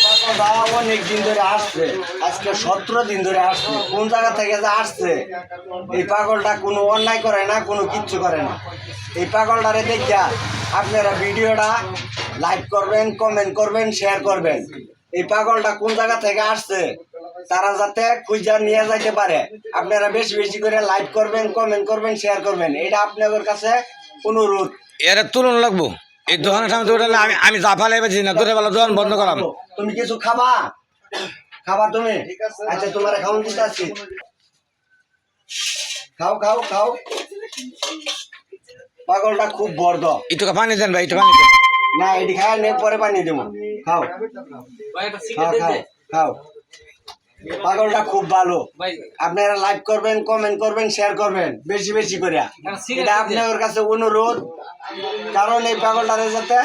পাগলটা অনেক দিন ধরে আসছে, আজকে 17 দিন ধরে আসছে। কোন জায়গা থেকে যে আসছে, এই পাগলটা কোনো অন্যায় করে না, কোনো কিচ্ছু করে না। এই পাগলটারে দেখিয়া আপনারা ভিডিওটা লাইক করবেন, কমেন্ট করবেন, শেয়ার করবেন। এই পাগলটা কোন জায়গা থেকে আসছে তারা যাতে খুঁজে নিয়ে যাইতে পারে। আপনারা বেশি বেশি করে লাইক করবেন, কমেন্ট করবেন, শেয়ার করবেন, এটা আপনাদের কাছে অনুরোধ। এর তুলনা লাগবো এই দোকানের সামনে উঠালে আমি যা ফালাই পাচ্ছি না, দূরে বেলা দোকান বন্ধ করাম। তুমি কিছু খাবা? খাবা তুমি? আচ্ছা, তোমার খাওয়ান দিতে আসছি। খাও খাও খাও। পাগলটা খুব বর্দ। একটু পানি দেন ভাই, একটু পানি দেন। না, এটি খায় নে, পরে পানি দেবো। খাও খাও খাও খাও। পাগলটা খুব ভালো। আপনারা লাইক করবেন, কমেন্ট করবেন, শেয়ার করবেন বেশি বেশি করে। এটা আপনাদের কাছে অনুরোধ, কারণ এই পাগলটারে যাতে